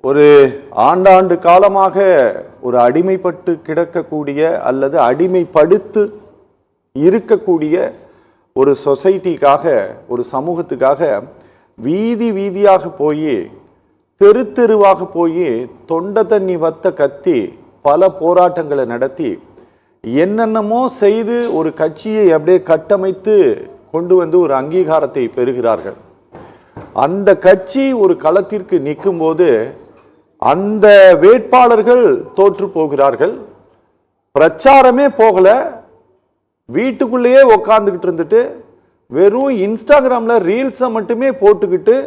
ஒரு ஆண்டாண்டு காலமாக ஒரு அடிமைப்பட்டு கிடக்கக்கூடிய அல்லது அடிமைப்படுத்து இருக்கக்கூடிய ஒரு சொசைட்டிக்காக, ஒரு சமூகத்துக்காக வீதி வீதியாக போய், தெரு தெருவாக போய், தொண்டை தண்ணி வத்த கத்தி பல போராட்டங்களை நடத்தி என்னென்னமோ செய்து ஒரு கட்சியை அப்படியே கட்டமைத்து கொண்டு வந்து ஒரு அங்கீகாரத்தை பெறுகிறார்கள். அந்த கட்சி ஒரு களத்திற்கு நிற்கும் போது அந்த வேட்பாளர்கள் தோற்று போகிறார்கள். பிரச்சாரமே போகல, வீட்டுக்குள்ளேயே உக்காந்துக்கிட்டு இருந்துட்டு வெறும் இன்ஸ்டாகிராம்ல ரீல்ஸை மட்டுமே போட்டுக்கிட்டு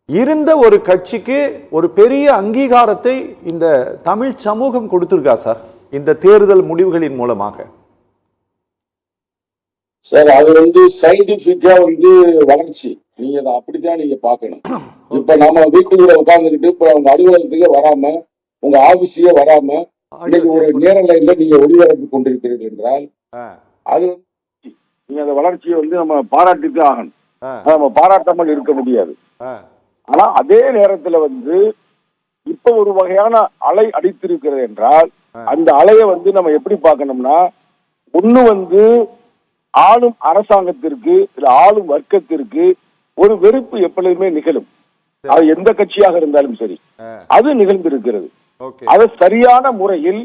இருந்த ஒரு கட்சிக்கு ஒரு பெரிய அங்கீகாரத்தை இந்த தமிழ் சமூகம் கொடுத்திருக்கா சார், இந்த தேர்தல் முடிவுகளின் மூலமாக. சார் அது சயின்டிபிக்கா வளர்ச்சி, நீங்க அதை அப்படித்தான் நீங்க பாக்கணும். இப்ப நம்ம வீட்டுக்குள்ள உட்கார்ந்துக்கிட்டு இப்ப உங்க அலுவலகத்துக்கு வராம, உங்க ஆபீஸே வராம இன்னைக்கு ஒரு நேரலைன்ல நீங்க ஒளிபரப்பு கொண்டிருக்கிறீர்கள் என்றால் அது நீங்க அந்த வளர்ச்சியை நம்ம பாராட்டிட்டு ஆகணும். நம்ம பாராட்டாமல் இருக்க முடியாது. ஆனா அதே நேரத்துல இப்ப ஒரு வகையான அலை அடித்திருக்கிறது என்றால் அந்த அலையை நம்ம எப்படி பார்க்கணும்னா, ஒண்ணு ஆளும் அரசாங்கத்திற்கு இல்ல ஆளும் வர்க்கத்திற்கு ஒரு வெறுப்பு எப்பொழுதுமே நிகழும். அது எந்த கட்சியாக இருந்தாலும் சரி, அது நிகழ்ந்திருக்கிறது. அதை சரியான முறையில்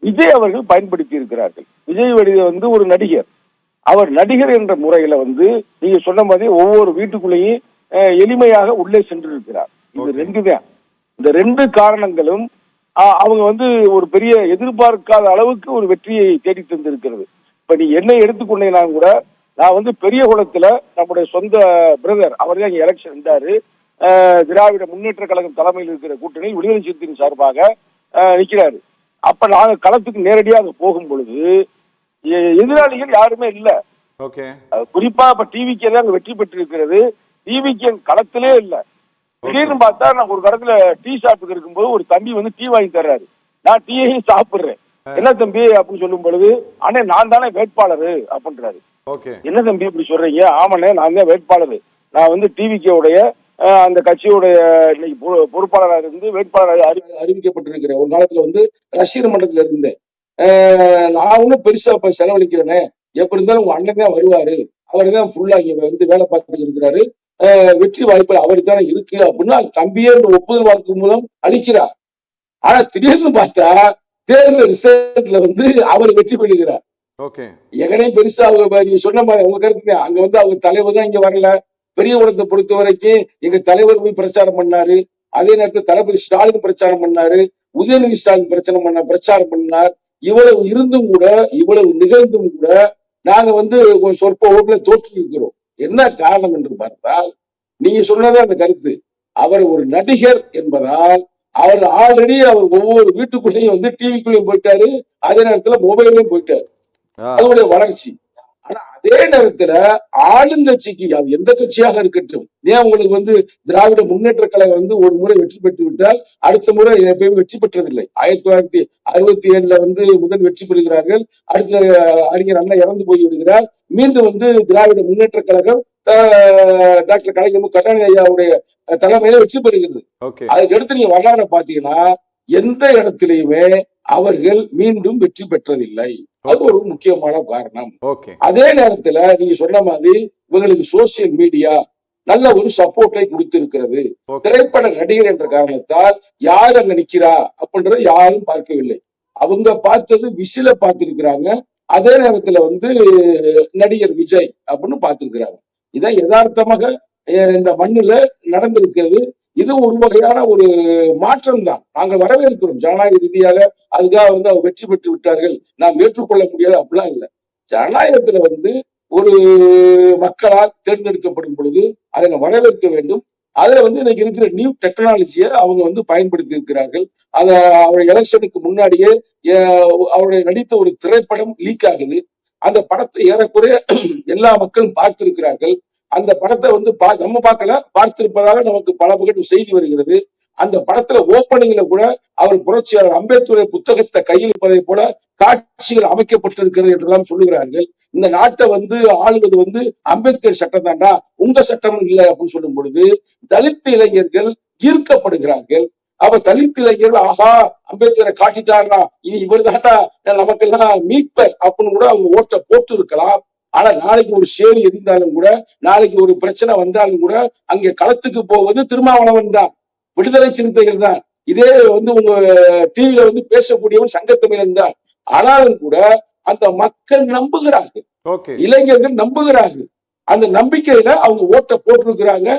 விஜய் அவர்கள் பயன்படுத்தி இருக்கிறார்கள். விஜய் ஒரு நடிகர், அவர் நடிகர் என்ற முறையில நீங்க சொன்ன மாதிரி ஒவ்வொரு வீட்டுக்குள்ளேயும் எளிமையாக உள்ளே சென்று இருக்கிறார். இது ரெண்டுதான். இந்த ரெண்டு காரணங்களும் அவங்க ஒரு பெரிய எதிர்பார்க்காத அளவுக்கு ஒரு வெற்றியை தேடி தந்திருக்கிறது. இப்ப நீ என்னை எடுத்துக்கொண்டீங்கன்னா கூட, நான் பெரிய குளத்துல நம்முடைய சொந்த பிரதர் அவர் தான் எலெக்ஷன் இருந்தாரு. திராவிட முன்னேற்ற கழகம் தலைமையில் இருக்கிற கூட்டணி விடுதலை சிறுத்தையின் சார்பாக நிற்கிறாரு. அப்ப நாங்க களத்துக்கு நேரடியாக போகும் பொழுது எதிராளிகள் யாருமே இல்ல. குறிப்பா இப்ப டிவிக்கே தான் வெற்றி பெற்று இருக்கிறது. டிவிக்கு களத்திலே இல்ல. திடீர்னு பார்த்தா நான் ஒரு கடத்துல டீ ஷாப்புக்கு இருக்கும்போது ஒரு தம்பி டீ வாங்கி தர்றாரு. நான் டீயையும் சாப்பிடுறேன். என்ன தம்பி அப்படின்னு சொல்லும் பொழுது, அண்ணே நான் தானே வேட்பாளரு அப்படின்றாரு. என்ன தம்பி இப்படி சொல்றீங்க? ஆமாண்ணே நான் தான் வேட்பாளரு. நான் டிவிக்கே உடைய அந்த கட்சியுடைய இன்னைக்கு பொறுப்பாளராக இருந்து வேட்பாளராக அறிவிக்கப்பட்டிருக்கிறேன். ஒரு காலத்துல ரசிகர் மன்றத்துல இருந்தேன். நான் ஒன்னும் பெருசா இப்ப செலவழிக்கிறேனே, எப்படி இருந்தாலும் உங்க அண்ணன் தான் வருவாரு, அவரு தான் ஃபுல்லா இங்க வேலை பார்த்துட்டு இருக்கிறாரு, வெற்றி வாய்ப்பு அவருக்கு தானே இருக்கு அப்படின்னா தம்பியே ஒப்புதல் வாக்கு மூலம் அளிக்கிறார். ஆனா திடீர்னு பார்த்தா தேர்தல் ரிசல்ட்ல அவர் வெற்றி பெறுகிறார். எங்கனே பெருசா நீங்க சொன்ன மாதிரி உங்க கருத்து அங்க அவங்க தலைவர் தான் இங்க வரல. பெரிய குளத்தை பொறுத்த வரைக்கும் எங்க தலைவர் போய் பிரச்சாரம் பண்ணாரு. அதே நேரத்தில் தளபதி ஸ்டாலின் பிரச்சாரம் பண்ணாரு. உதயநிதி ஸ்டாலின் பிரச்சாரம் பண்ணார். இவ்வளவு இருந்தும் கூட, இவ்வளவு நிகழ்ந்தும் கூட நாங்க சொற்ப ஓட்டுல தோற்று இருக்கிறோம். என்ன காரணம் என்று பார்த்தால், நீங்க சொன்னதே அந்த கருத்து. அவர் ஒரு நடிகர் என்பதால் அவர் ஆல்ரெடி ஒவ்வொரு வீட்டுக்குள்ளேயும் டிவிக்குள்ளேயும் போயிட்டாரு. அதே நேரத்துல மொபைல்லையும் போயிட்டாரு. அதனுடைய வளர்ச்சி. ஆனா அதே நேரத்துல ஆளுங்கட்சிக்கு, அது எந்த கட்சியாக இருக்கட்டும், ஏன் உங்களுக்கு திராவிட முன்னேற்ற கழகம் ஒரு முறை வெற்றி பெற்று விட்டால் அடுத்த முறை எப்பயுமே வெற்றி பெற்றதில்லை. 1967 முதல் வெற்றி பெறுகிறார்கள். அடுத்த அறிஞர் அண்ணா இறந்து போய் விடுகிறார். மீண்டும் திராவிட முன்னேற்ற கழகம் டாக்டர் கலைஞர் கருணாநிதி ஐயாவுடைய தலைமையில வெற்றி பெறுகிறது. அதுக்கு அடுத்து நீங்க வரலாறு பாத்தீங்கன்னா எந்த இடத்திலையுமே அவர்கள் மீண்டும் வெற்றி பெற்றதில்லை. அது ஒரு முக்கியமான காரணம். அதே நேரத்துல நீங்க சொன்ன மாதிரி இவங்களுக்கு சோசியல் மீடியா நல்ல ஒரு சப்போர்ட்டை கொடுத்திருக்கிறது. திரைப்பட நடிகர் என்ற காரணத்தால் யார் அங்க நிக்கிறா அப்படின்றத யாரும் பார்க்கவில்லை. அவங்க பார்த்தது விசில பார்த்திருக்கிறாங்க. அதே நேரத்துல நடிகர் விஜய் அப்படின்னு பார்த்திருக்கிறாங்க. இதான் யதார்த்தமாக இந்த மண்ணுல நடந்திருக்கிறது. இது ஒரு வகையான ஒரு மாற்றம் தான். நாங்கள் வரவேற்கிறோம். ஜனநாயக ரீதியாக அதுக்காக அவர் வெற்றி பெற்று விட்டார்கள், நாம் ஏற்றுக்கொள்ள முடியாது அப்படிலாம் இல்லை. ஜனநாயகத்துல ஒரு மக்களால் தேர்ந்தெடுக்கப்படும் பொழுது அதை வரவேற்க வேண்டும். அதுல இன்னைக்கு இருக்கிற நியூ டெக்னாலஜியை அவங்க பயன்படுத்தி இருக்கிறார்கள். அத அவருடைய எலெக்ஷனுக்கு முன்னாடியே அவருடைய நடித்த ஒரு திரைப்படம் லீக் ஆகுது. அந்த படத்தை ஏறக்குறைய எல்லா மக்களும் பார்த்திருக்கிறார்கள். அந்த படத்தை நம்ம பார்க்கல, பார்த்திருப்பதாக நமக்கு பல பக்கம் செய்தி வருகிறது. அந்த படத்துல ஓப்பனிங்ல கூட அவர் புரட்சியாளர் அம்பேத்கர் புத்தகத்தை கையெழுப்பதை போல காட்சிகள் அமைக்கப்பட்டிருக்கிறது என்றெல்லாம் சொல்லுகிறார்கள். இந்த நாட்டை ஆளுவது அம்பேத்கர் சட்டம் தாண்டா, உங்க சட்டம் இல்லை அப்படின்னு சொல்லும் பொழுது தலித் இளைஞர்கள் ஈர்க்கப்படுகிறார்கள். அப்ப தலித் இளைஞர்கள் ஆஹா அம்பேத்கரை காட்டிட்டாரா, இனி இவர் தாண்டா நமக்கெல்லாம் மீட்பர் அப்படின்னு கூட அவங்க ஓட்ட போட்டு இருக்கலாம். ஆனா நாளைக்கு ஒரு சேரி எரிந்தாலும் கூட, நாளைக்கு ஒரு பிரச்சனை வந்தாலும் கூட அங்கே களத்துக்கு போவது திருமாவளவன் தான், விடுதலை சிறுத்தைகள் தான். இதே உங்க டிவில பேசக்கூடியவன் சங்கத்தமிழன் தான். ஆனாலும் கூட அந்த மக்கள் நம்புகிறார்கள், இளைஞர்கள் நம்புகிறார்கள். அந்த நம்பிக்கையில அவங்க ஓட்ட போட்டிருக்கிறாங்க.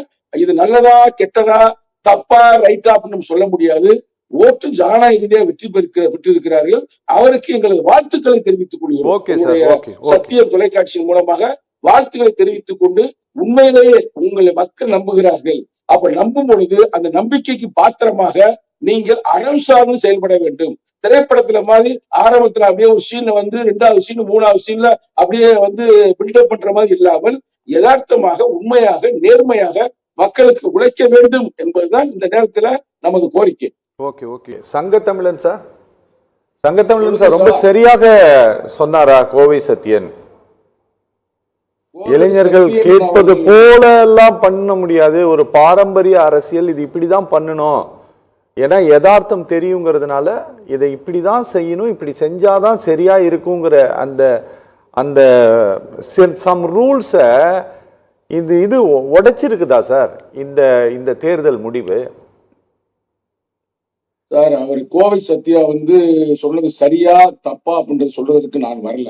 இது நல்லதா கெட்டதா தப்பா ரைட்டா அப்படின்னு சொல்ல முடியாது. ஓட்டு ஜனநாயக ரீதியா வெற்றி பெற்றிருக்கிறார்கள். அவருக்கு எங்களது வாழ்த்துக்களை தெரிவித்துக் கொள்கிறோம். சத்தியம் தொலைக்காட்சியின் மூலமாக வாழ்த்துக்களை தெரிவித்துக் கொண்டு, உண்மையிலேயே உங்களை மக்கள் நம்புகிறார்கள். அப்ப நம்பும் பொழுது அந்த நம்பிக்கைக்கு பாத்திரமாக நீங்கள் அறம் சார்ந்து செயல்பட வேண்டும். திரைப்படத்துல மாதிரி ஆரம்பத்துல அப்படியே ஒரு சீன்ல 2வது சீன் 3வது சீன்ல அப்படியே பில்டப் பண்ற மாதிரி இல்லாமல் யதார்த்தமாக உண்மையாக நேர்மையாக மக்களுக்கு உழைக்க வேண்டும் என்பதுதான் இந்த நேரத்துல நமது கோரிக்கை. சங்கத்தமிழன் சார் ரொம்ப சரியாக சொன்னாரா கோவை சத்தியன்? இளைஞர்கள் கேட்பது போல எல்லாம் பண்ண முடியாது, ஒரு பாரம்பரிய அரசியல் இது இப்படிதான் பண்ணணும், ஏன்னா யதார்த்தம் தெரியுங்கிறதுனால இதை இப்படிதான் செய்யணும், இப்படி செஞ்சாதான் சரியா இருக்குங்கிற அந்த அந்த சம் ரூல்ஸை இது உடைச்சிருக்குதா சார் இந்த இந்த தேர்தல் முடிவு? சார், அவர் கோவை சத்யா சொல்றது சரியா தப்பா அப்படின்றது சொல்றதுக்கு நான் வரல.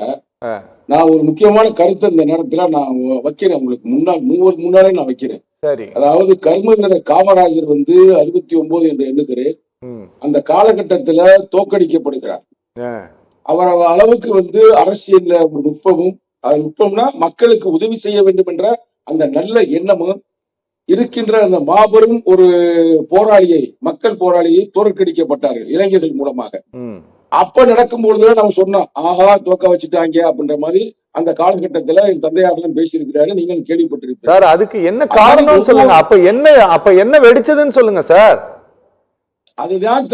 நான் ஒரு முக்கியமான கருத்தை இந்த நேரத்துல நான் வைக்கிறேன், உங்களுக்கு முன்னாலே நான் வைக்கிறேன். சரி, அதாவது கர்மவீரர் காமராஜர் 69 என்று எண்ணுகிறேன். அந்த காலகட்டத்துல தோற்கடிக்கப்படுகிறார். அவர் அளவுக்கு அரசியல்ல ஒரு நுட்பமும், நுட்பம்னா மக்களுக்கு உதவி செய்ய வேண்டும் என்ற அந்த நல்ல எண்ணமும் இருக்கின்ற அந்த மாபெரும் ஒரு போராளியை, மக்கள் போராளியை தோற்கடிக்கப்பட்டார்கள் இளைஞர்கள் மூலமாக. அப்ப நடக்கும் பொழுதுதான் நம்ம சொன்னோம், ஆஹா தோக்க வச்சுட்டாங்க அப்படின்ற மாதிரி அந்த காலகட்டத்துல என் தந்தையாரெல்லாம் பேசியிருக்கிறாரு, நீங்கள் கேள்விப்பட்டிருக்கீங்க சார். அதுக்கு என்ன காரணம் சொல்லுங்க, அப்ப என்ன வெடிச்சதுன்னு சொல்லுங்க சார். அதுதான்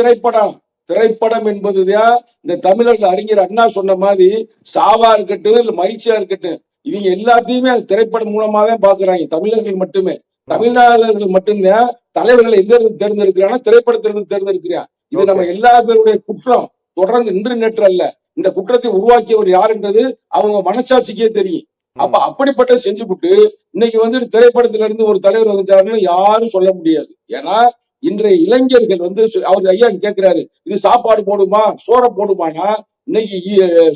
திரைப்படம் என்பதுதான் இந்த தமிழர்கள் அறிஞர் அண்ணா சொன்ன மாதிரி சாவா இருக்கட்டும் இல்ல மகிழ்ச்சியா இருக்கட்டும், இவங்க எல்லாத்தையுமே அந்த திரைப்படம் மூலமா தான் பாக்குறாங்க. தமிழர்கள் மட்டுமே, தமிழ்நாடுகள் மட்டும்தான் தலைவர்களை எங்க இருந்து தேர்ந்தெடுக்கிறாங்க, திரைப்படத்திலிருந்து தேர்ந்தெடுக்கிறான். இது நம்ம எல்லா பேருடைய குற்றம், தொடர்ந்து இன்று நேற்று அல்ல. இந்த குற்றத்தை உருவாக்கியவர் யாருன்றது அவங்க மனசாட்சிக்கே தெரியும். அப்ப அப்படிப்பட்ட செஞ்சுவிட்டு இன்னைக்கு திரைப்படத்தில இருந்து ஒரு தலைவர் வந்துட்டாருன்னு யாரும் சொல்ல முடியாது. ஏன்னா இன்றைய இளைஞர்கள் அவர் ஐயா கேட்கிறாரு, இது சாப்பாடு போடுமா சோற போடுமானா, இன்னைக்கு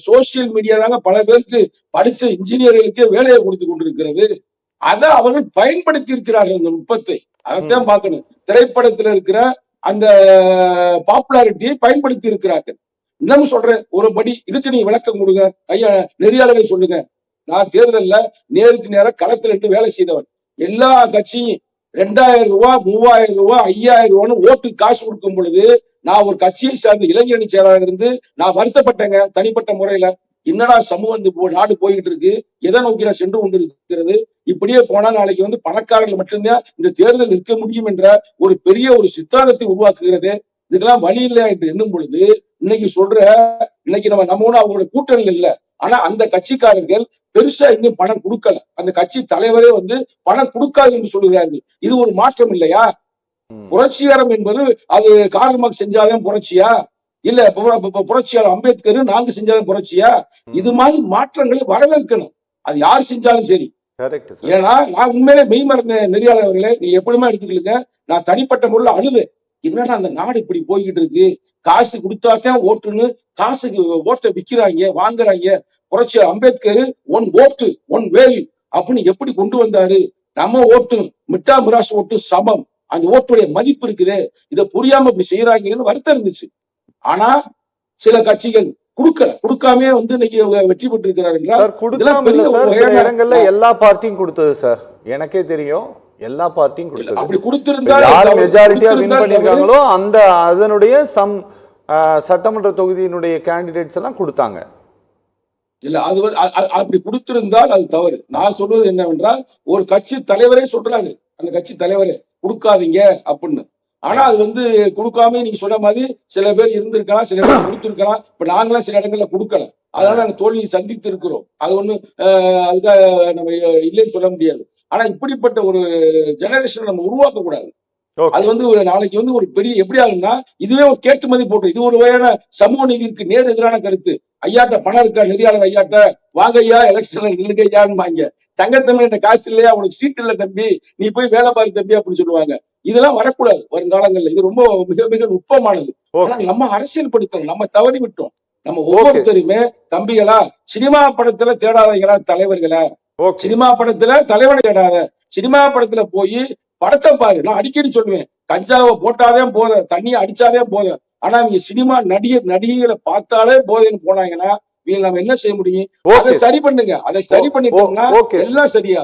சோசியல் மீடியா தாங்க பல பேருக்கு படிச்ச இன்ஜினியர்களுக்கே வேலையை கொடுத்து கொண்டிருக்கிறது. அதை அவர்கள் பயன்படுத்தி இருக்கிறார்கள். அந்த நுட்பத்தை அதைத்தான் பார்க்கணும். திரைப்படத்துல இருக்கிற அந்த பாப்புலாரிட்டியை பயன்படுத்தி இருக்கிறார்கள். இன்னும் சொல்றேன், ஒரு படி இதுக்கு நீங்க விளக்கம் கொடுங்க ஐயா, நெறியாளரை சொல்லுங்க. நான் தேர்தல்ல நேருக்கு நேரம் களத்துல இருந்து வேலை செய்தவன். எல்லா கட்சியும் 2000 ரூபாய் 3000 ரூபாய் 5000 ரூபான்னு ஓட்டு காசு கொடுக்கும் பொழுது நான் ஒரு கட்சியை சார்ந்த இளைஞரணி செயலாளர் இருந்து நான் வருத்தப்பட்டேங்க தனிப்பட்ட முறையில. என்னடா சமூகம் நாடு போயிட்டு இருக்கு, எதை நோக்கி நான் சென்று கொண்டு இருக்கிறது, இப்படியே போனா நாளைக்கு பணக்காரர்கள் மட்டும்தான் இந்த தேர்தல் நிற்க முடியும் என்ற ஒரு பெரிய ஒரு சித்தாந்தத்தை உருவாக்குகிறது. இதுக்கெல்லாம் வழி இல்லை என்று எண்ணும் பொழுது இன்னைக்கு நம்ம அவங்களோட கூட்டணியில் இல்லை. ஆனா அந்த கட்சிக்காரர்கள் பெருசா இன்னும் பணம் கொடுக்கல. அந்த கட்சி தலைவரே பணம் கொடுக்காது என்று சொல்லுகிறார்கள். இது ஒரு மாற்றம் இல்லையா? புரட்சிகரம் என்பது அது காரணமாக செஞ்சாதான் புரட்சியா? இல்ல புரட்சியாளர் அம்பேத்கர் நாங்க செஞ்சாதான் புரட்சியா? இது மாதிரி மாற்றங்களை வரவேற்கணும், அது யார் செஞ்சாலும் சரி. ஏன்னா நான் உண்மையிலே மெய் மறந்த நெறியாளர் அவர்களே, நீ எப்படிமா எடுத்துக்கலுங்க, நான் தனிப்பட்ட முறையில் அழுது, என்னன்னா அந்த நாடு இப்படி போய்கிட்டு இருக்கு, காசு கொடுத்தாத்தான் ஓட்டுன்னு காசுக்கு ஓட்டை விக்கிறாங்க வாங்குறாங்க. புரட்சியாளர் அம்பேத்கர் ஒன் ஓட்டு ஒன் வேல்யூ அப்படின்னு எப்படி கொண்டு வந்தாரு. நம்ம ஓட்டு மிட்டா மிராசு ஓட்டு சமம், அந்த ஓட்டுடைய மதிப்பு இருக்குது, இதை புரியாம இப்படி செய்யறாங்கன்னு வருத்தம் இருந்துச்சு. ஆனா சில கட்சிகள் கொடுக்காமே இன்னைக்கு வெற்றி பெற்று இருக்கிறார்கள். எல்லா பார்ட்டியும் கொடுத்தது சார், எனக்கே தெரியும். எல்லா பார்ட்டியும் கொடுத்தது. அப்படி கொடுத்திருந்தா யார் மெஜாரிட்டியா வின் பண்ணிருக்காங்களோ அந்த அதனுடைய சட்டமன்ற தொகுதியினுடைய கேண்டிடேட்ஸ் எல்லாம் கொடுத்தாங்க. இல்ல அது அப்படி கொடுத்திருந்தால் அது தவறு. நான் சொல்வது என்னவென்றால், ஒரு கட்சி தலைவரே சொல்றாரு, அந்த கட்சி தலைவரே கொடுக்காதீங்க அப்படின்னு. ஆனா அது கொடுக்காம நீங்க சொன்ன மாதிரி சில பேர் இருந்திருக்கலாம், சில பேர் கொடுத்திருக்கலாம். இப்ப நாங்களாம் சில இடங்கள்ல கொடுக்கல, அதனால நாங்க தோல்வியை சந்தித்து இருக்கிறோம். அது அதுக்காக நம்ம இல்லைன்னு சொல்ல முடியாது. ஆனா இப்படிப்பட்ட ஒரு ஜெனரேஷன் நம்ம உருவாக்க கூடாது. Okay. அது வந்து ஒரு நாளைக்கு வந்து ஒரு பெரிய எப்படி ஆகும்னா இதுவே ஒரு கேட்டுமதி போட்டு இது ஒரு வகையான சமூக நீதிக்கு நேர் எதிரான கருத்து. ஐயாட்ட பணம் இருக்கா, நெறியாளர் ஐயாட்ட வாங்க ஐயா எலெக்ஷன்ல நில்லுங்க ஐயான்னு தங்கத்தம்பி இந்த காசு இல்லையா, உனக்கு சீட் இல்ல தம்பி, நீ போய் வேலை பாரு தம்பி அப்படின்னு சொல்லுவாங்க. இதெல்லாம் வரக்கூடாது வருங்காலங்கள்ல. இது ரொம்ப மிக மிக நுட்பமானது. ஆனா நம்ம அரசியல் படுத்தணும், நம்ம தவறி விட்டோம். நம்ம ஒவ்வொருத்தருமே தம்பிகளா சினிமா படத்துல தேடாதீங்களா தலைவர்களை, சினிமா படத்துல தலைவனை தேடாத, சினிமா படத்துல போய் படத்தை பாரு. நான் அடிக்கடி சொல்லுவேன், கஞ்சாவை போட்டாதே போத, தண்ணியை அடிச்சாதே போத, ஆனா இவங்க சினிமா நடிகைகளை பார்த்தாலே போதைன்னு போனாங்கன்னா நம்ம என்ன செய்ய முடியும்? அதை சரி பண்ணுங்க. அதை சரி பண்ணிட்டோம்னா எல்லாம் சரியா.